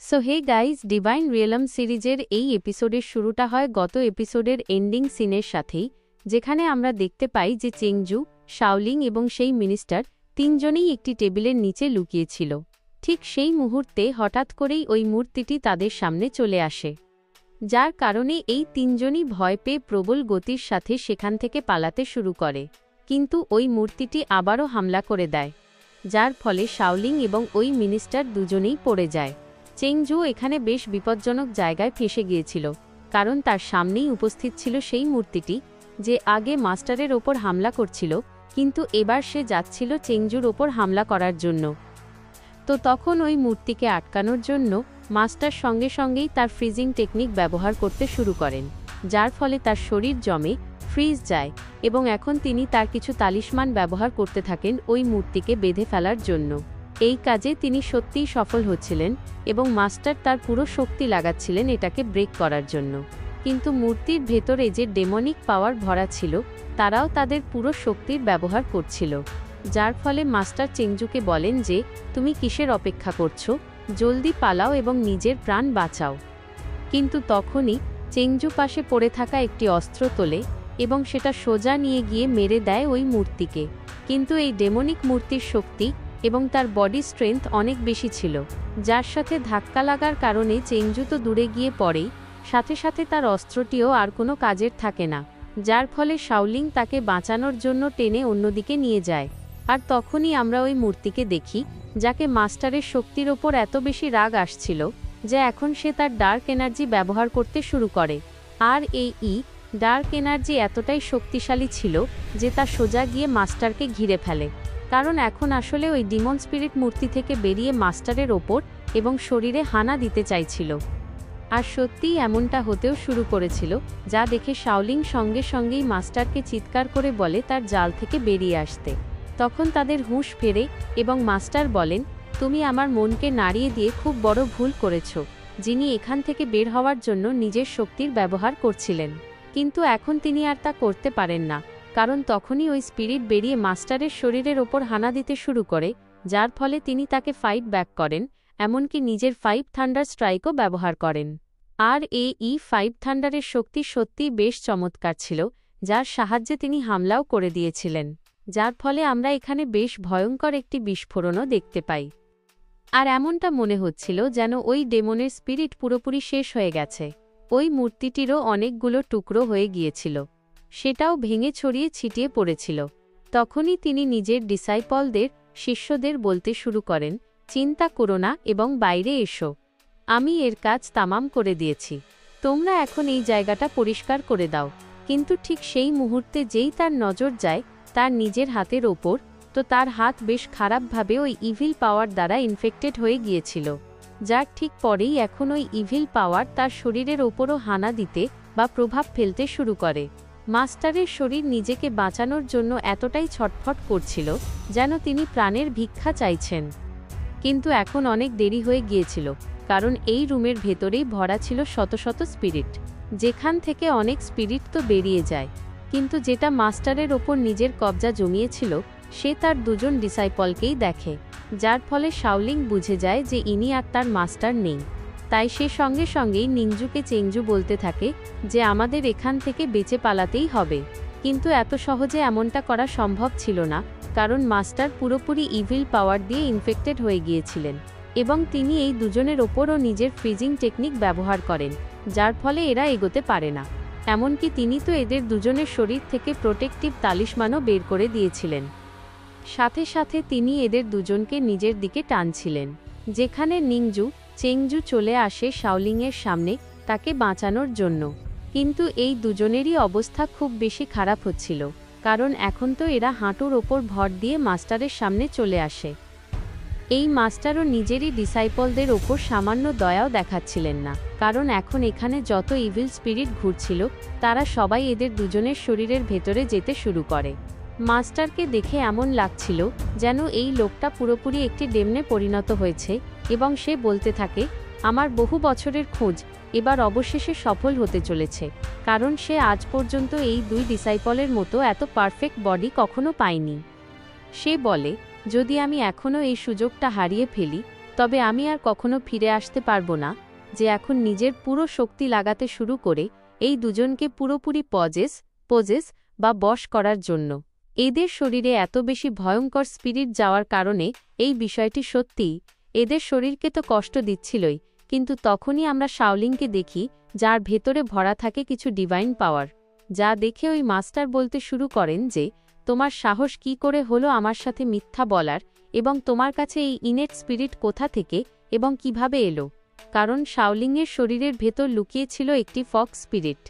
So hey guys, divine realm সিরিজের এই এপিসোডের শুরুটা হয় গত এপিসোডের এন্ডিং সিনের সাথেই, যেখানে আমরা দেখতে পাই যে চেংজু, শাওলিং এবং সেই মিনিস্টার তিনজনেই একটি টেবিলের নিচে লুকিয়েছিল। ঠিক সেই মুহূর্তে হঠাৎ করেই ওই মূর্তিটি তাদের সামনে চলে আসে, যার কারণে এই তিনজনই ভয় পেয়ে প্রবল গতির সাথে সেখান থেকে পালাতে শুরু করে। কিন্তু ওই মূর্তিটি আবারও হামলা করে দেয়, যার ফলে শাওলিং এবং ওই মিনিস্টার দুজনেই পড়ে যায়। চেংজু এখানে বেশ বিপজ্জনক জায়গায় ফেঁসে গিয়েছিল, কারণ তার সামনেই উপস্থিত ছিল সেই মূর্তিটি যে আগে মাস্টারের ওপর হামলা করছিল, কিন্তু এবার সে যাচ্ছিল চেংজুর ওপর হামলা করার জন্য। তো তখন ওই মূর্তিকে আটকানোর জন্য মাস্টার সঙ্গে সঙ্গেই তার ফ্রিজিং টেকনিক ব্যবহার করতে শুরু করেন, যার ফলে তার শরীর জমে ফ্রিজ যায় এবং এখন তিনি তার কিছু তালিস্মান ব্যবহার করতে থাকেন ওই মূর্তিকে বেঁধে ফেলার জন্য। এই কাজে তিনি সত্যিই সফল হচ্ছিলেন এবং মাস্টার তার পুরো শক্তি লাগাচ্ছিলেন এটাকে ব্রেক করার জন্য। কিন্তু মূর্তির ভেতরে যে ডেমনিক পাওয়ার ভরা ছিল, তারাও তাদের পুরো শক্তির ব্যবহার করছিল, যার ফলে মাস্টার চেংজুকে বলেন যে তুমি কিসের অপেক্ষা করছো, জলদি পালাও এবং নিজের প্রাণ বাঁচাও। কিন্তু তখনই চেংজু পাশে পড়ে থাকা একটি অস্ত্র তোলে এবং সেটা সোজা নিয়ে গিয়ে মেরে দেয় ওই মূর্তিকে। কিন্তু এই ডেমনিক মূর্তির শক্তি এবং তার বডি স্ট্রেংথ অনেক বেশি ছিল, যার সাথে ধাক্কা লাগার কারণে চেংজু তো দূরে গিয়ে পড়েই, সাথে সাথে তার অস্ত্রটিও আর কোনো কাজের থাকে না, যার ফলে শাওলিং তাকে বাঁচানোর জন্য টেনে অন্যদিকে নিয়ে যায়। আর তখনই আমরা ওই মূর্তিকে দেখি, যাকে মাস্টারের শক্তির ওপর এত বেশি রাগ আসছিল যে এখন সে তার ডার্ক এনার্জি ব্যবহার করতে শুরু করে। আর এই ডার্ক এনার্জি এতটাই শক্তিশালী ছিল যে তা সোজা গিয়ে মাস্টারকে ঘিরে ফেলে, কারণ এখন আসলে ওই ডিমন স্পিরিট মূর্তি থেকে বেরিয়ে মাস্টারের ওপর এবং শরীরে হানা দিতে চাইছিল। আর সত্যিই এমনটা হতেও শুরু করেছিল, যা দেখে শাওলিং সঙ্গে সঙ্গেই মাস্টারকে চিৎকার করে বলে তার জাল থেকে বেরিয়ে আসতে। তখন তাদের হুঁশ ফেরে এবং মাস্টার বলেন, তুমি আমার মনকে নাড়িয়ে দিয়ে খুব বড় ভুল করেছ। যিনি এখান থেকে বের হওয়ার জন্য নিজের শক্তির ব্যবহার করছিলেন, কিন্তু এখন তিনি আর তা করতে পারেন না, কারণ তখনই ওই স্পিরিট বেরিয়ে মাস্টারের শরীরের ওপর হানা দিতে শুরু করে, যার ফলে তিনি তাকে ফাইট ব্যাক করেন, এমনকি নিজের 5 থান্ডার স্ট্রাইকও ব্যবহার করেন। আর এই 5 থান্ডারের শক্তি সত্যিই বেশ চমৎকার ছিল, যার সাহায্যে তিনি হামলাও করে দিয়েছিলেন, যার ফলে আমরা এখানে বেশ ভয়ঙ্কর একটি বিস্ফোরণও দেখতে পাই। আর এমনটা মনে হচ্ছিল যেন ওই ডেমনের স্পিরিট পুরোপুরি শেষ হয়ে গেছে। ওই মূর্তিটিরও অনেকগুলো টুকরো হয়ে গিয়েছিল, সেটাও ভেঙে ছড়িয়ে ছিটিয়ে পড়েছিল। তখনই তিনি নিজের ডিসাইপলদের, শিষ্যদের বলতে শুরু করেন, চিন্তা করো না এবং বাইরে এসো, আমি এর কাজ তামাম করে দিয়েছি, তোমরা এখন এই জায়গাটা পরিষ্কার করে দাও। কিন্তু ঠিক সেই মুহূর্তে যেই তার নজর যায় তার নিজের হাতের ওপর, তো তার হাত বেশ খারাপভাবে ওই ইভিল পাওয়ার দ্বারা ইনফেক্টেড হয়ে গিয়েছিল, যার ঠিক পরেই এখন ওই ইভিল পাওয়ার তার শরীরের ওপরও হানা দিতে বা প্রভাব ফেলতে শুরু করে। মাস্টারের শরীর নিজেকে বাঁচানোর জন্য এতটাই ছটফট করছিল যেন তিনি প্রাণের ভিক্ষা চাইছেন। কিন্তু এখন অনেক দেরি হয়ে গিয়েছিল, কারণ এই রুমের ভেতরেই ভরা ছিল শত শত স্পিরিট, যেখান থেকে অনেক স্পিরিট তো বেরিয়ে যায়, কিন্তু যেটা মাস্টারের ওপর নিজের কবজা জমিয়েছিল সে তার দুজন ডিসাইপলকেই দেখে, যার ফলে শাওলিং বুঝে যায় যে ইনি আর তার মাস্টার নেই। তাই সে সঙ্গে সঙ্গেই নিংজুকে চেংজু বলতে থাকে যে আমাদের এখান থেকে বেঁচে পালাতেই হবে। কিন্তু এত সহজে এমনটা করা সম্ভব ছিল না, কারণ মাস্টার পুরোপুরি ইভিল পাওয়ার দিয়ে ইনফেক্টেড হয়ে গিয়েছিলেন এবং তিনি এই দুজনের ওপরও নিজের ফ্রিজিং টেকনিক ব্যবহার করেন, যার ফলে এরা এগোতে পারে না। এমনকি তিনি তো এদের দুজনের শরীর থেকে প্রোটেক্টিভ তালিস্মানও বের করে দিয়েছিলেন, সাথে সাথে তিনি এদের দুজনকে নিজের দিকে টানছিলেন। যেখানে নিংজু, চেংজু চলে আসে শাওলিংয়ের সামনে তাকে বাঁচানোর জন্য, কিন্তু এই দুজনেরই অবস্থা খুব বেশি খারাপ হচ্ছিল, কারণ এখন তো এরা হাঁটুর ওপর ভর দিয়ে মাস্টারের সামনে চলে আসে। এই মাস্টারও নিজেরই ডিসাইপলদের ওপর সামান্য দয়াও দেখাচ্ছিলেন না, কারণ এখন এখানে যত ইভিল স্পিরিট ঘুরছিল তারা সবাই এদের দুজনের শরীরের ভেতরে যেতে শুরু করে। মাস্টারকে দেখে এমন লাগছিল যেন এই লোকটা পুরোপুরি একটি ডেমনে পরিণত হয়েছে এবং সে বলতে থাকে, আমার বহু বছরের খোঁজ এবার অবশেষে সফল হতে চলেছে, কারণ সে আজ পর্যন্ত এই 2 ডিসাইপলের মতো এত পারফেক্ট বডি কখনো পায়নি। সে বলে, যদি আমি এখনও এই সুযোগটা হারিয়ে ফেলি তবে আমি আর কখনো ফিরে আসতে পারবো না, যে এখন নিজের পুরো শক্তি লাগাতে শুরু করে এই দুজনকে পুরোপুরি পোজেস বা বশ করার জন্য। এদের শরীরে এত বেশি ভয়ঙ্কর স্পিরিট যাওয়ার কারণে এই বিষয়টি সত্যিই এদের শরীরকে তো কষ্ট দিচ্ছিলই, কিন্তু তখনই আমরা শাওলিংকে দেখি যার ভেতরে ভরা থাকে কিছু ডিভাইন পাওয়ার, যা দেখে ওই মাস্টার বলতে শুরু করেন যে তোমার সাহস কি করে হলো আমার সাথে মিথ্যা বলার, এবং তোমার কাছে এই ইনেট স্পিরিট কোথা থেকে এবং কিভাবে এলো। কারণ শাওলিংয়ের শরীরের ভেতর লুকিয়ে ছিল একটি ফক্স স্পিরিট,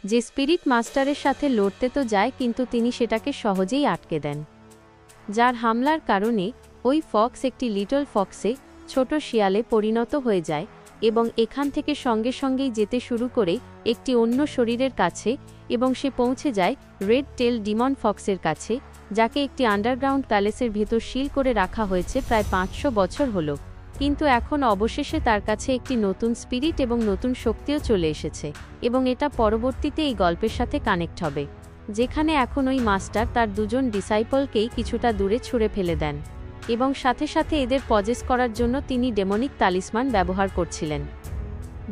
যে স্পিরিট মাস্টারের সাথে লড়তে তো যায় কিন্তু তিনি সেটাকে সহজেই আটকে দেন, যার হামলার কারণে ওই ফক্স একটি লিটল ফক্সে ছোট শিয়ালে পরিণত হয়ে যায় এবং এখান থেকে সঙ্গে সঙ্গেই যেতে শুরু করে একটি অন্য শরীরের কাছে, এবং সে পৌঁছে যায় রেড টেল ডিমন ফক্সের কাছে, যাকে একটি আন্ডারগ্রাউন্ড প্যালেসের ভেতর সিল করে রাখা হয়েছে প্রায় 500 বছর হল। কিন্তু এখন অবশেষে তার কাছে একটি নতুন স্পিরিট এবং নতুন শক্তিও চলে এসেছে, এবং এটা পরবর্তীতে এই গল্পের সাথে কানেক্ট হবে, যেখানে এখন ওই মাস্টার তার দুজন ডিসাইপলকেই কিছুটা দূরে ছুঁড়ে ফেলে দেন, এবং সাথে সাথে এদের পজেস করার জন্য তিনি ডেমনিক তালিসমান ব্যবহার করছিলেন।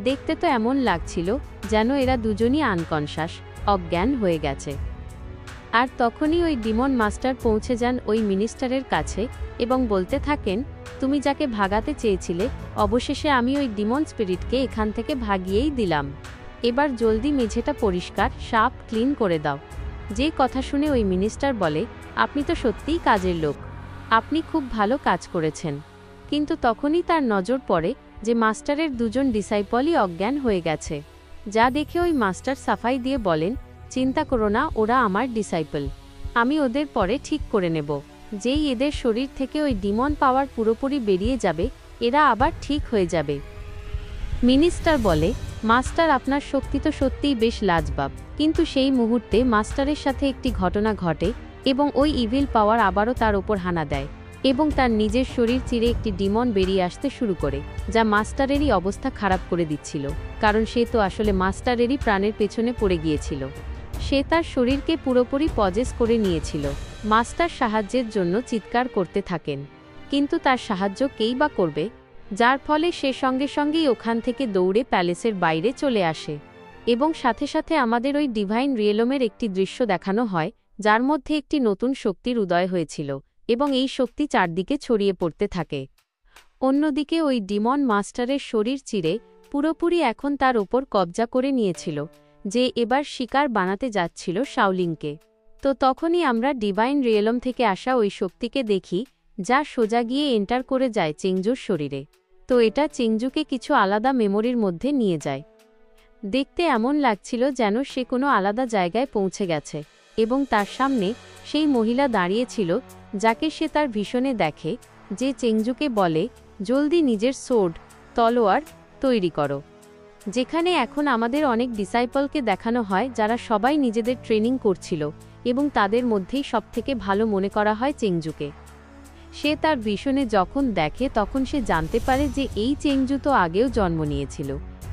দেখতে তো এমন লাগছিল যেন এরা দুজনই অজ্ঞান হয়ে গেছে। আর তখনই ওই ডিমন মাস্টার পৌঁছে যান ওই মিনিস্টারের কাছে এবং বলতে থাকেন, তুমি যাকে ভাগাতে চেয়েছিলে, অবশেষে আমি ওই ডিমন স্পিরিটকে এখান থেকে ভাগিয়েই দিলাম। এবার জলদি মেঝেটা পরিষ্কার সাফ ক্লিন করে দাও। যে কথা শুনে ওই মিনিস্টার বলে, আপনি তো সত্যিই কাজের লোক, আপনি খুব ভালো কাজ করেছেন। কিন্তু তখনই তার নজর পড়ে যে মাস্টারের দুজন ডিসাইপলই অজ্ঞান হয়ে গেছে, যা দেখে ওই মাস্টার সাফাই দিয়ে বলেন, চিন্তা করো না, ওরা আমার ডিসাইপল, আমি ওদের পরে ঠিক করে নেব। যেই এদের শরীর থেকে ওই ডিমন পাওয়ার পুরোপুরি বেরিয়ে যাবে, এরা আবার ঠিক হয়ে যাবে। মিনিস্টার বলে, মাস্টার আপনার শক্তি তো সত্যিই বেশ লাজবাব। কিন্তু সেই মুহূর্তে মাস্টারের সাথে একটি ঘটনা ঘটে এবং ওই ইভিল পাওয়ার আবারও তার ওপর হানা দেয় এবং তার নিজের শরীর চিরে একটি ডিমন বেরিয়ে আসতে শুরু করে, যা মাস্টারেরই অবস্থা খারাপ করে দিচ্ছিল, কারণ সে তো আসলে মাস্টারেরই প্রাণের পেছনে পড়ে গিয়েছিল। সে তার শরীরকে পুরোপুরি পজেস করে নিয়েছিল। মাস্টার সাহায্যের জন্য চিৎকার করতে থাকেন, কিন্তু তার সাহায্য কেই বা করবে, যার ফলে সে সঙ্গে সঙ্গেই ওখান থেকে দৌড়ে প্যালেসের বাইরে চলে আসে। এবং সাথে সাথে আমাদের ওই ডিভাইন রিয়েলমের একটি দৃশ্য দেখানো হয়, যার মধ্যে একটি নতুন শক্তির উদয় হয়েছিল এবং এই শক্তি চারদিকে ছড়িয়ে পড়তে থাকে। অন্যদিকে ওই ডিমন মাস্টারের শরীর চিরে পুরোপুরি এখন তার ওপর কবজা করে নিয়েছিল, যে এবার শিকার বানাতে যাচ্ছিল শাওলিংকে। তো তখনই আমরা ডিভাইন রিয়েলম থেকে আসা ওই শক্তিকে দেখি, যা সোজা গিয়ে এন্টার করে যায় চেংজুর শরীরে। তো এটা চেংজুকে কিছু আলাদা মেমোরির মধ্যে নিয়ে যায়। দেখতে এমন লাগছিল যেন সে কোনো আলাদা জায়গায় পৌঁছে গেছে, এবং তার সামনে সেই মহিলা দাঁড়িয়েছিল, যাকে সে তার ভিশনে দেখে, যে চেংজুকে বলে, জলদি নিজের তলোয়ার তৈরি করো। যেখানে এখন আমাদের অনেক ডিসাইপলকে দেখানো হয়, যারা সবাই নিজেদের ট্রেনিং করছিল, এবং তাদের মধ্যেই সবথেকে ভালো মনে করা হয় চেংজুকে। সে তার ভিশনে যখন দেখে তখন সে জানতে পারে যে এই চেংজু তো আগেও জন্ম নিয়েছিল,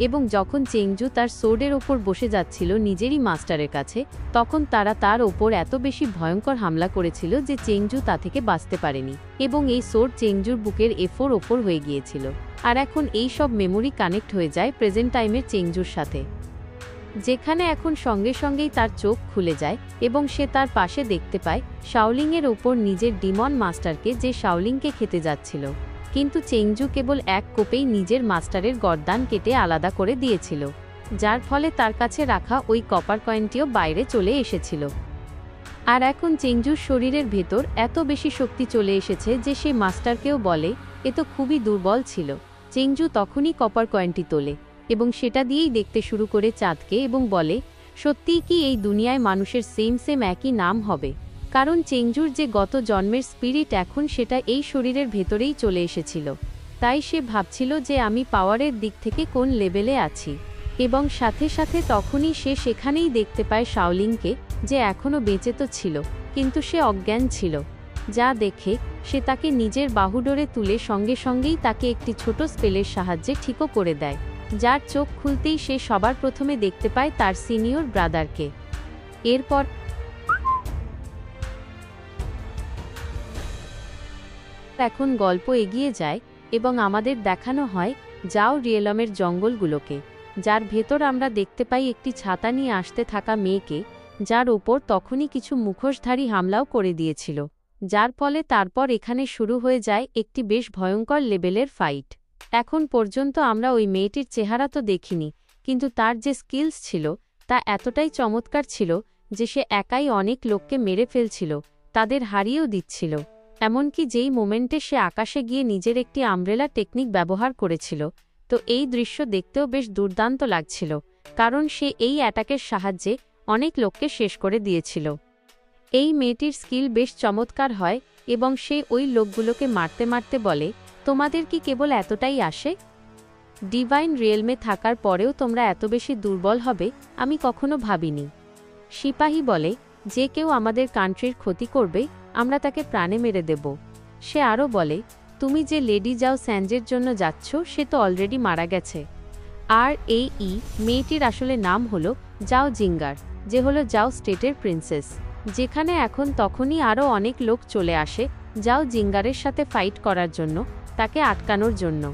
এবং যখন চেংজু তার সোর্ডের ওপর বসে যাচ্ছিল নিজেরই মাস্টারের কাছে, তখন তারা তার ওপর এত বেশি ভয়ঙ্কর হামলা করেছিল যে চেংজু তা থেকে বাঁচতে পারেনি, এবং এই সোর্ড চেংজুর বুকের ওপর হয়ে গিয়েছিল। আর এখন এই সব মেমোরি কানেক্ট হয়ে যায় প্রেজেন্ট টাইমের চেংজুর সাথে, যেখানে এখন সঙ্গে সঙ্গেই তার চোখ খুলে যায় এবং সে তার পাশে দেখতে পায় শাওলিংয়ের ওপর নিজের ডিমন মাস্টারকে, যে শাওলিংকে খেতে যাচ্ছিল। কিন্তু চেংজু কেবল এক কোপেই নিজের মাস্টারের গর্দান কেটে আলাদা করে দিয়েছিল, যার ফলে তার কাছে রাখা ওই কপার কয়েনটিও বাইরে চলে এসেছিল। আর এখন চেংজুর শরীরের ভেতর এত বেশি শক্তি চলে এসেছে যে সে মাস্টারকেও বলে, এ তো খুবই দুর্বল ছিল। চেংজু তখনই কপার কয়েনটি তোলে এবং সেটা দিয়েই দেখতে শুরু করে চাঁদকে, এবং বলে, সত্যিই কি এই দুনিয়ায় মানুষের সেম একই নাম হবে? কারণ চেংজুর যে গত জন্মের স্পিরিট এখন সেটা এই শরীরের ভেতরেই চলে এসেছিল। তাই সে ভাবছিল যে আমি পাওয়ারের দিক থেকে কোন লেভেলে আছি। এবং সাথে সাথে তখনই সে সেখানেই দেখতে পায় শাওলিংকে, যে এখনও বেঁচে তো ছিল, কিন্তু সে অজ্ঞান ছিল। যা দেখে সে তাকে নিজের বাহুডোরে তুলে সঙ্গে সঙ্গেই তাকে একটি ছোট স্পেলের সাহায্যে ঠিকও করে দেয়, যার চোখ খুলতেই সে সবার প্রথমে দেখতে পায় তার সিনিয়র ব্রাদারকে। এরপর এখন গল্প এগিয়ে যায় এবং আমাদের দেখানো হয় যাও রিয়েলমের জঙ্গলগুলোকে, যার ভেতর আমরা দেখতে পাই একটি ছাতা নিয়ে আসতে থাকা মেয়েকে, যার ওপর তখনই কিছু মুখোশধারী হামলাও করে দিয়েছিল, যার ফলে তারপর এখানে শুরু হয়ে যায় একটি বেশ ভয়ঙ্কর লেভেলের ফাইট। এখন পর্যন্ত আমরা ওই মেয়েটির চেহারা তো দেখিনি, কিন্তু তার যে স্কিলস ছিল তা এতটাই চমৎকার ছিল যে সে একাই অনেক লোককে মেরে ফেলছিল, তাদের হারিয়েও দিচ্ছিল। এমনকি যেই মোমেন্টে সে আকাশে গিয়ে নিজের একটি আমব্রেলা টেকনিক ব্যবহার করেছিল, তো এই দৃশ্য দেখতেও বেশ দুর্দান্ত লাগছিল, কারণ সে এই অ্যাটাকের সাহায্যে অনেক লোককে শেষ করে দিয়েছিল। এই মেয়েটির স্কিল বেশ চমৎকার হয় এবং সে ওই লোকগুলোকে মারতে মারতে বলে, তোমাদের কি কেবল এতটাই আসে? ডিভাইন রিয়েলমে থাকার পরেও তোমরা এত বেশি দুর্বল হবে আমি কখনো ভাবিনি। সিপাহী বলে, যে কেউ আমাদের কান্ট্রির ক্ষতি করবে আমরা তাকে প্রাণে মেরে দেব। সে আরও বলে, তুমি যে লেডি যাও স্যাঞ্জের জন্য যাচ্ছ সে তো অলরেডি মারা গেছে। আর এই মেয়েটির আসলে নাম হলো যাও জিঙ্গার, যে হলো যাও স্টেটের প্রিন্সেস, যেখানে এখন তখনই আরও অনেক লোক চলে আসে যাও জিঙ্গারের সাথে ফাইট করার জন্য, তাকে আটকানোর জন্য।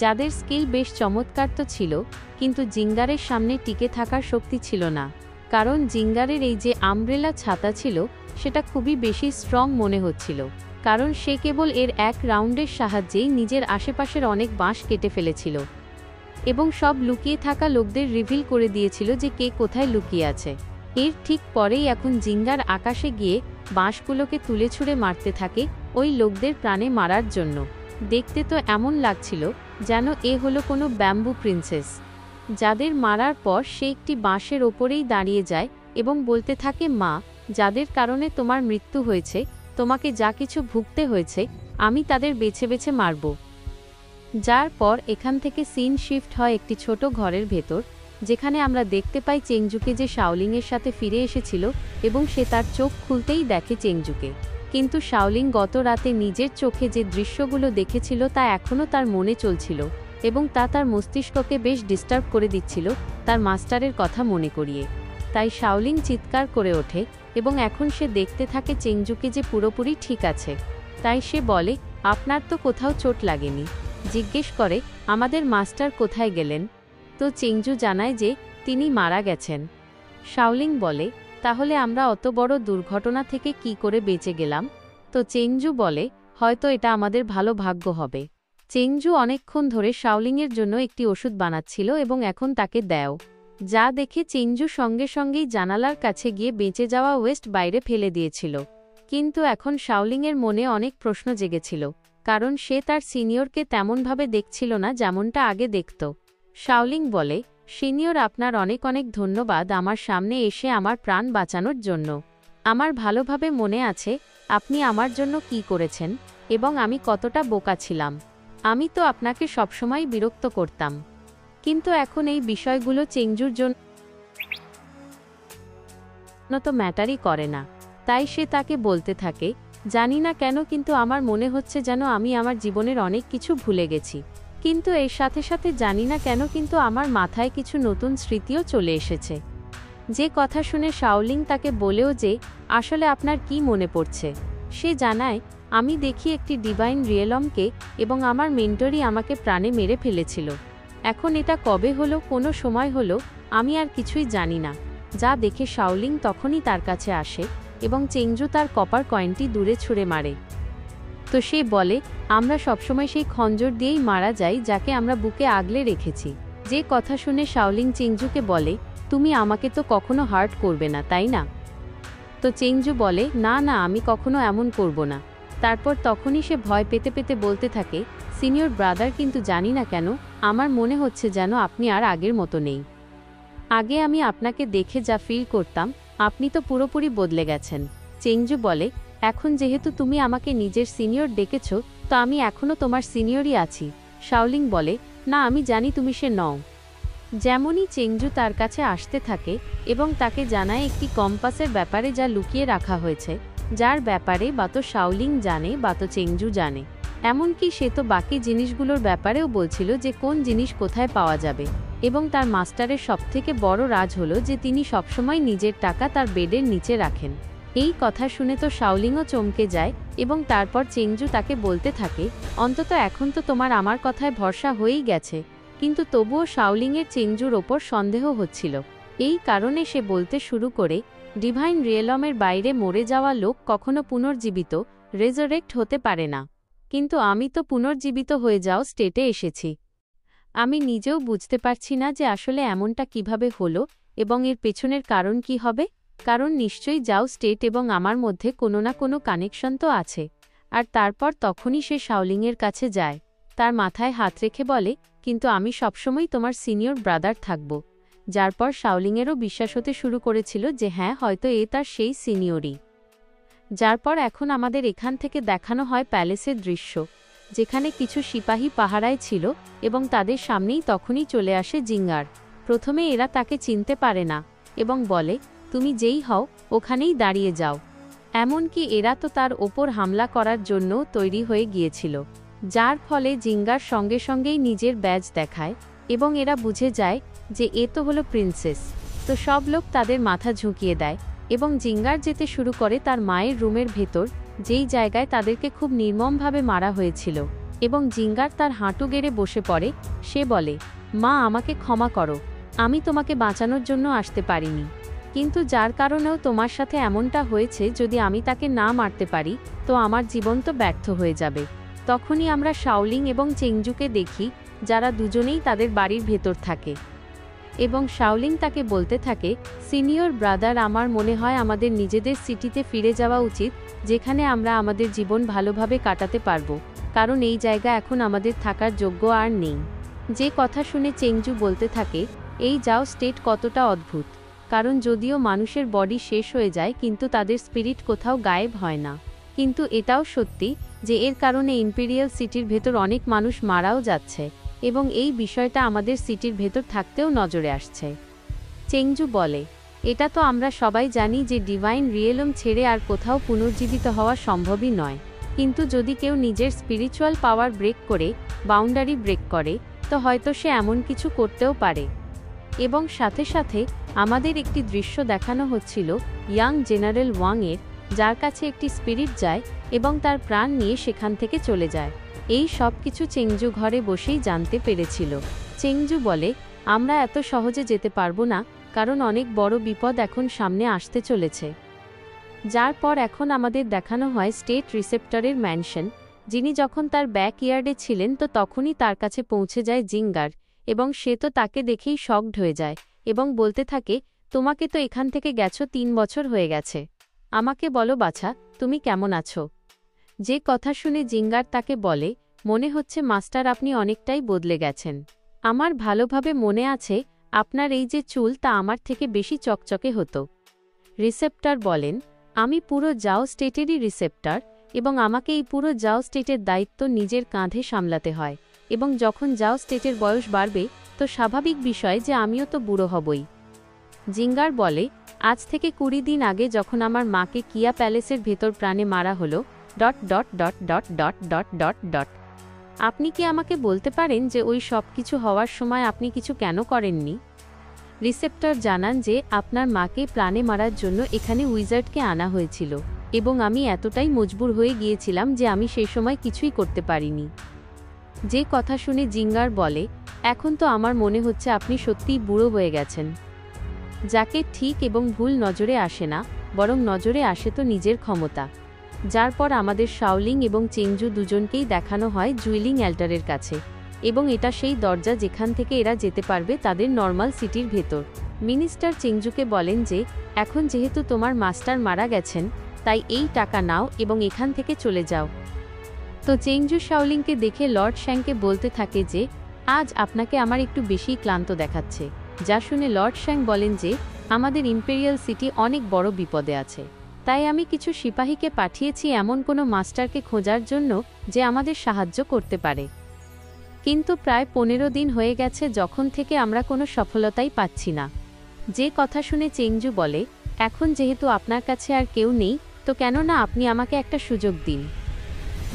যাদের স্কিল বেশ চমৎকার তো ছিল, কিন্তু জিঙ্গারের সামনে টিকে থাকার শক্তি ছিল না, কারণ জিঙ্গারের এই যে আমব্রেলা ছাতা ছিল সেটা খুবই বেশি স্ট্রং মনে হচ্ছিল, কারণ সে কেবল এর এক রাউন্ডের সাহায্যেই নিজের আশেপাশের অনেক বাঁশ কেটে ফেলেছিল এবং সব লুকিয়ে থাকা লোকদের রিভিল করে দিয়েছিল যে কে কোথায় লুকিয়ে আছে। এর ঠিক পরেই এখন জিঙ্গার আকাশে গিয়ে বাঁশগুলোকে তুলে ছুঁড়ে মারতে থাকে ওই লোকদের প্রাণে মারার জন্য। দেখতে তো এমন লাগছিল যেন এ হলো কোনো ব্যাম্বু প্রিন্সেস, যাদের মারার পর সে একটি বাঁশের ওপরেই দাঁড়িয়ে যায় এবং বলতে থাকে, মা, যাদের কারণে তোমার মৃত্যু হয়েছে, তোমাকে যা কিছু ভুগতে হয়েছে, আমি তাদের বেছে বেছে মারব। যার পর এখান থেকে সিন শিফট হয় একটি ছোট ঘরের ভেতর, যেখানে আমরা দেখতে পাই চেংজুকে যে শাওলিংয়ের সাথে ফিরে এসেছিল এবং সে তার চোখ খুলতেই দেখে চেংজুকে। কিন্তু শাওলিং গত রাতে নিজের চোখে যে দৃশ্যগুলো দেখেছিল তা এখনও তার মনে চলছিল এবং তা তার মস্তিষ্ককে বেশ ডিস্টার্ব করে দিচ্ছিল তার মাস্টারের কথা মনে করিয়ে। তাই শাওলিং চিৎকার করে ওঠে এবং এখন সে দেখতে থাকে চেংজুকে যে পুরোপুরি ঠিক আছে। তাই সে বলে, আপনার তো কোথাও চোট লাগেনি। জিজ্ঞেস করে, আমাদের মাস্টার কোথায় গেলেন? তো চেংজু জানায় যে তিনি মারা গেছেন। শাওলিং বলে, তাহলে আমরা অত বড় দুর্ঘটনা থেকে কি করে বেঁচে গেলাম? তো চেংজু বলে, হয়তো এটা আমাদের ভালো ভাগ্য হবে। চেংজু অনেকক্ষণ ধরে শাওলিংয়ের জন্য একটি ওষুধ বানাচ্ছিল এবং এখন তাকে দেও, যা দেখে চেংজু সঙ্গে সঙ্গেই জানালার কাছে গিয়ে বেঁচে যাওয়া ওয়েস্ট বাইরে ফেলে দিয়েছিল। কিন্তু এখন শাওলিংয়ের মনে অনেক প্রশ্ন জেগেছিল, কারণ সে তার সিনিয়রকে তেমনভাবে দেখছিল না যেমনটা আগে দেখত। শাওলিং বলে, সিনিয়র, আপনার অনেক অনেক ধন্যবাদ আমার সামনে এসে আমার প্রাণ বাঁচানোর জন্য। আমার ভালোভাবে মনে আছে আপনি আমার জন্য কি করেছেন এবং আমি কতটা বোকা ছিলাম। আমি তো আপনাকে সবসময় বিরক্ত করতাম, কিন্তু এখন এই বিষয়গুলো চেংজুর জন্য তো ম্যাটারই করে না। তাই সে তাকে বলতে থাকে, জানি না কেন কিন্তু আমার মনে হচ্ছে যেন আমি আমার জীবনের অনেক কিছু ভুলে গেছি, কিন্তু এর সাথে সাথে জানি না কেন কিন্তু আমার মাথায় কিছু নতুন স্মৃতিও চলে এসেছে। যে কথা শুনে শাওলিং তাকে বলেও যে আসলে আপনার কি মনে পড়ছে। সে জানায়, আমি দেখি একটি ডিভাইন রিয়েলমকে এবং আমার মেন্টরই আমাকে প্রাণে মেরে ফেলেছিল। এখন এটা কবে হলো, কোনো সময় হলো, আমি আর কিছুই জানি না। যা দেখে শাওলিং তখনই তার কাছে আসে এবং চেংজু তার কপার কয়েনটি দূরে ছুঁড়ে মারে। তো সে বলে, আমরা সবসময় সেই খঞ্জর দিয়েই মারা যাই যাকে আমরা বুকে আগলে রেখেছি। যে কথা শুনে শাওলিং চেংজুকে বলে, তুমি আমাকে তো কখনো হার্ট করবে না, তাই না? তো চেংজু বলে, না না, আমি কখনো এমন করব না। তারপর তখনই সে ভয় পেতে পেতে বলতে থাকে, সিনিয়র ব্রাদার, কিন্তু জানি না কেন আমার মনে হচ্ছে যেন আপনি আর আগের মতো নেই। আগে আমি আপনাকে দেখে যা ফিল করতাম, আপনি তো পুরোপুরি বদলে গেছেন। চেংজু বলে, এখন যেহেতু তুমি আমাকে নিজের সিনিয়র ডেকেছ, তো আমি এখনও তোমার সিনিয়রই আছি। শাওলিং বলে, না, আমি জানি তুমি সে নও। যেমনই চেংজু তার কাছে আসতে থাকে এবং তাকে জানায় একটি কম্পাসের ব্যাপারে যা লুকিয়ে রাখা হয়েছে, যার ব্যাপারে বা তো শাওলিং জানে বা তো চেংজু জানে। এমনকি সে তো বাকি জিনিসগুলোর ব্যাপারেও বলছিল যে কোন জিনিস কোথায় পাওয়া যাবে। এবং তার মাস্টারের সবথেকে বড় রাজ হলো যে তিনি সবসময় নিজের টাকা তার বেডের নিচে রাখেন। এই কথা শুনে তো শাওলিংও চমকে যায় এবং তারপর চেংজু তাকে বলতে থাকে, অন্তত এখন তো তোমার আমার কথায় ভরসা হয়েই গেছে। কিন্তু তবুও শাওলিংয়ের চেংজুর ওপর সন্দেহ হচ্ছিল। এই কারণে সে বলতে শুরু করে, ডিভাইন রিয়েলমের বাইরে মরে যাওয়া লোক কখনো পুনর্জীবিত রেজারেক্ট হতে পারে না। কিন্তু আমি তো পুনর্জীবিত হয়ে যাও স্টেটে এসেছি। আমি নিজেও বুঝতে পারছি না যে আসলে এমনটা কিভাবে হলো এবং এর পেছনের কারণ কি হবে। কারণ নিশ্চয়ই যাও স্টেট এবং আমার মধ্যে কোনো না কোনো কানেকশন তো আছে। আর তারপর তখনই সে শাওলিংয়ের কাছে যায়, তার মাথায় হাত রেখে বলে, কিন্তু আমি সবসময় তোমার সিনিয়র ব্রাদার থাকব। যার পর শাওলিংয়েরও বিশ্বাস হতে শুরু করেছিল যে হ্যাঁ, হয়তো এ তার সেই সিনিয়রই। যার পর এখন আমাদের এখান থেকে দেখানো হয় প্যালেসের দৃশ্য, যেখানে কিছু সিপাহী পাহারায় ছিল এবং তাদের সামনেই তখনই চলে আসে জিঙ্গার। প্রথমে এরা তাকে চিনতে পারে না এবং বলে, তুমি যেই হও ওখানেই দাঁড়িয়ে যাও। এমনকি এরা তো তার ওপর হামলা করার জন্য তৈরি হয়ে গিয়েছিল, যার ফলে জিঙ্গার সঙ্গে সঙ্গেই নিজের ব্যাজ দেখায় এবং এরা বুঝে যায় যে এ তো হলো প্রিন্সেস। তো সব লোক তাদের মাথা ঝুঁকিয়ে দেয় এবং জিঙ্গার যেতে শুরু করে তার মায়ের রুমের ভেতর, যেই জায়গায় তাদেরকে খুব নির্মমভাবে মারা হয়েছিল। এবং জিঙ্গার তার হাঁটু গেড়ে বসে পড়ে। সে বলে, মা, আমাকে ক্ষমা করো, আমি তোমাকে বাঁচানোর জন্য আসতে পারিনি। কিন্তু যার কারণেও তোমার সাথে এমনটা হয়েছে, যদি আমি তাকে না মারতে পারি তো আমার জীবন তো ব্যর্থ হয়ে যাবে। তখনই আমরা শাওলিং এবং চেংজুকে দেখি, যারা দুজনেই তাদের বাড়ির ভেতর থাকে এবং শাওলিং তাকে বলতে থাকে, সিনিয়র ব্রাদার, আমার মনে হয় আমাদের নিজেদের সিটিতে ফিরে যাওয়া উচিত, যেখানে আমরা আমাদের জীবন ভালোভাবে কাটাতে পারব, কারণ এই জায়গা এখন আমাদের থাকার যোগ্য আর নেই। যে কথা শুনে চেংজু বলতে থাকে, এই যাও স্টেট কতটা অদ্ভুত, কারণ যদিও মানুষের বডি শেষ হয়ে যায় কিন্তু তাদের স্পিরিট কোথাও গায়েব হয় না। কিন্তু এটাও সত্যি যে এর কারণে ইম্পেরিয়াল সিটির ভেতর অনেক মানুষ মারাও যাচ্ছে এবং এই বিষয়টা আমাদের সিটির ভেতর থাকতেও নজরে আসছে। চেংজু বলে, এটা তো আমরা সবাই জানি যে ডিভাইন রিয়েলম ছেড়ে আর কোথাও পুনর্জীবিত হওয়া সম্ভবই নয়। কিন্তু যদি কেউ নিজের স্পিরিচুয়াল পাওয়ার ব্রেক করে বাউন্ডারি ব্রেক করে, তো হয়তো সে এমন কিছু করতেও পারে। এবং সাথে সাথে আমাদের একটি দৃশ্য দেখানো হচ্ছিল ইয়াং জেনারেল ওয়াংয়ের, যার কাছে একটি স্পিরিট যায় এবং তার প্রাণ নিয়ে সেখান থেকে চলে যায়। এই সব কিছু চেংজু ঘরে বসেই জানতে পেরেছিল। চেংজু বলে, আমরা এত সহজে যেতে পারবো না, কারণ অনেক বড় বিপদ এখন সামনে আসতে চলেছে। যার পর এখন আমাদের দেখানো হয় স্টেট রিসেপ্টরের ম্যানশন, যিনি যখন তার ব্যাক ইয়ার্ডে ছিলেন তো তখনই তার কাছে পৌঁছে যায় জিঙ্গার এবং সে তো তাকে দেখেই শকড হয়ে যায় এবং বলতে থাকে, তোমাকে তো এখান থেকে গেছো 3 বছর হয়ে গেছে, আমাকে বলো বাছা, তুমি কেমন আছো? যে কথা শুনে জিঙ্গার তাকে বলে, মনে হচ্ছে মাস্টার আপনি অনেকটাই বদলে গেছেন। আমার ভালোভাবে মনে আছে আপনার এই যে চুল তা আমার থেকে বেশি চকচকে হতো। রিসেপ্টর বলেন, আমি পুরো জাও স্টেটেরই রিসেপ্টর এবং আমাকে এই পুরো জাও স্টেটের দায়িত্ব নিজের কাঁধে সামলাতে হয় এবং যখন জাও স্টেটের বয়স বাড়বে তো স্বাভাবিক বিষয় যে আমিও তো বুড়ো হবই। জিঙ্গার বলে, আজ থেকে 20 দিন আগে যখন আমার মাকে কিয়া প্যালেসের ভেতর প্রাণে মারা হলো... আপনি কি আমাকে বলতে পারেন যে ওই সব কিছু হওয়ার সময় আপনি কিছু কেন করেননি? রিসেপ্টর জানান যে আপনার মাকে প্রাণে মারার জন্য এখানে উইজার্ডকে আনা হয়েছিল এবং আমি এতটাই মজবুর হয়ে গিয়েছিলাম যে আমি সেই সময় কিছুই করতে পারিনি। যে কথা শুনে জিঙ্গার বলে, এখন তো আমার মনে হচ্ছে আপনি সত্যিই বুড়ো হয়ে গেছেন। যাকে ঠিক এবং ভুল নজরে আসে না, বরং নজরে আসে তো নিজের ক্ষমতা। যার পর আমাদের শাওলিং এবং চেংজু দুজনকেই দেখানো হয় জুইলিং অ্যাল্টারের কাছে এবং এটা সেই দরজা যেখান থেকে এরা যেতে পারবে তাদের নর্মাল সিটির ভেতর। মিনিস্টার চেংজুকে বলেন যে এখন যেহেতু তোমার মাস্টার মারা গেছেন, তাই এই টাকা নাও এবং এখান থেকে চলে যাও। তো চেংজু শাওলিংকে দেখে লর্ড শ্যাংকে বলতে থাকে যে আজ আপনাকে আমার একটু বেশিই ক্লান্ত দেখাচ্ছে। যা শুনে লর্ড শ্যাং বলেন যে আমাদের ইম্পেরিয়াল সিটি অনেক বড় বিপদে আছে, তাই আমি কিছু সিপাহীকে পাঠিয়েছি এমন কোনো মাস্টারকে খোঁজার জন্য যে আমাদের সাহায্য করতে পারে। কিন্তু প্রায় 15 দিন হয়ে গেছে যখন থেকে আমরা কোনো সফলতাই পাচ্ছি না। যে কথা শুনে চেংজু বলে, এখন যেহেতু আপনার কাছে আর কেউ নেই তো কেন না আপনি আমাকে একটা সুযোগ দিন।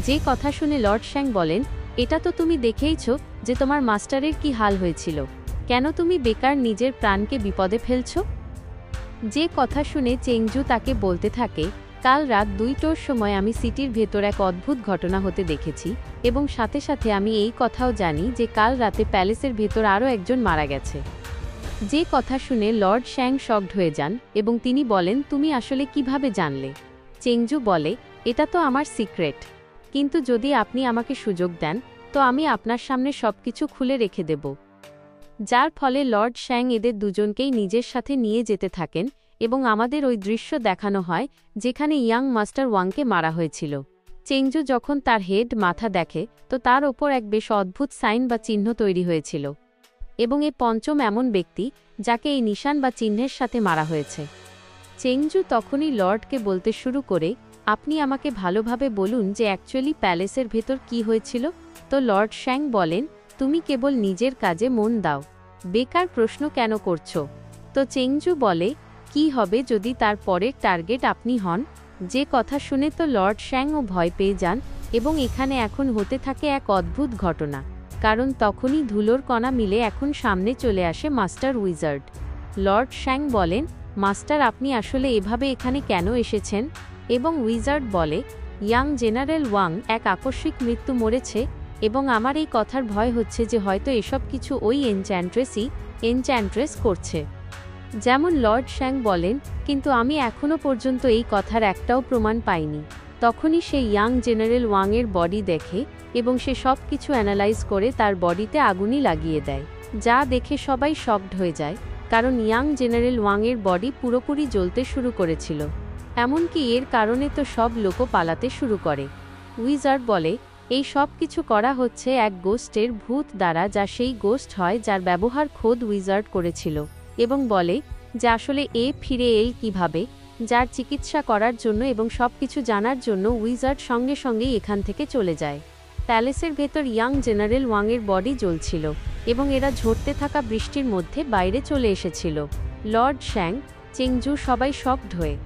যে কথা শুনে লর্ড শ্যাং বলেন, এটা তো তুমি দেখেইছো যে তোমার মাস্টারের কি হাল হয়েছিল, কেন তুমি বেকার নিজের প্রাণকে বিপদে ফেলছো? যে কথা শুনে চেংজু তাকে বলতে থাকে, কাল রাত 2টোর সময় আমি সিটির ভেতর এক অদ্ভুত ঘটনা হতে দেখেছি এবং সাথে সাথে আমি এই কথাও জানি যে কাল রাতে প্যালেসের ভেতর আরও একজন মারা গেছে। যে কথা শুনে লর্ড শ্যাং শকড হয়ে যান এবং তিনি বলেন, তুমি আসলে কিভাবে জানলে? চেংজু বলে, এটা তো আমার সিক্রেট, কিন্তু যদি আপনি আমাকে সুযোগ দেন তো আমি আপনার সামনে সবকিছু খুলে রেখে দেব। যার ফলে লর্ড শ্যাং এদের দুজনকেই নিজের সাথে নিয়ে যেতে থাকেন এবং আমাদের ওই দৃশ্য দেখানো হয় যেখানে ইয়াং মাস্টার ওয়াংকে মারা হয়েছিল। চেংজু যখন তার হেড মাথা দেখে তো তার ওপর এক বেশ অদ্ভুত সাইন বা চিহ্ন তৈরি হয়েছিল এবং এ পঞ্চম এমন ব্যক্তি যাকে এই নিশান বা চিহ্নের সাথে মারা হয়েছে। চেংজু তখনই লর্ডকে বলতে শুরু করে, আপনি আমাকে ভালোভাবে বলুন যে অ্যাকচুয়ালি প্যালেসের ভেতর কি হয়েছিল। তো লর্ড শ্যাং বলেন, তুমি কেবল নিজের কাজে মন দাও, বেকার প্রশ্ন কেন করছো? তো চেংজু বলে, কি হবে যদি তার পরের টার্গেট আপনি হন? যে কথা শুনে তো লর্ড শ্যাংও ভয় পেয়ে যান এবং এখানে এখন হতে থাকে এক অদ্ভুত ঘটনা, কারণ তখনই ধুলোর কণা মিলে এখন সামনে চলে আসে মাস্টার উইজার্ড। লর্ড শ্যাং বলেন, মাস্টার আপনি আসলে এভাবে এখানে কেন এসেছেন? এবং উইজার্ড বলে, ইয়াং জেনারেল ওয়াং এক আকস্মিক মৃত্যু মরেছে এবং আমার এই কথার ভয় হচ্ছে যে হয়তো এসব কিছু ওই এনচ্যান্ট্রেস করছে। যেমন লর্ড শ্যাং বলেন, কিন্তু আমি এখনও পর্যন্ত এই কথার একটাও প্রমাণ পাইনি। তখনই সে ইয়াং জেনারেল ওয়াংয়ের বডি দেখে এবং সে সব কিছু অ্যানালাইজ করে তার বডিতে আগুনই লাগিয়ে দেয়, যা দেখে সবাই শকড হয়ে যায়, কারণ ইয়াং জেনারেল ওয়াংয়ের বডি পুরোপুরি জ্বলতে শুরু করেছিল। এমনকি এর কারণে তো সব লোকও পালাতে শুরু করে। উইজার্ড বলে, এই সব কিছু করা হচ্ছে এক গোস্টের ভূত দ্বারা, যা সেই গোস্ট হয় যার ব্যবহার খোদ উইজার্ড করেছিল, এবং বলে যে আসলে ফিরে এল কিভাবে, যার চিকিৎসা করার জন্য এবং সবকিছু জানার জন্য উইজার্ড সঙ্গে সঙ্গেই এখান থেকে চলে যায়। প্যালেসের ভেতর ইয়াং জেনারেল ওয়াংয়ের বডি জ্বলছিল এবং এরা ঝরতে থাকা বৃষ্টির মধ্যে বাইরে চলে এসেছিল। লর্ড শ্যাং, চেংজু সবাই শকড হয়ে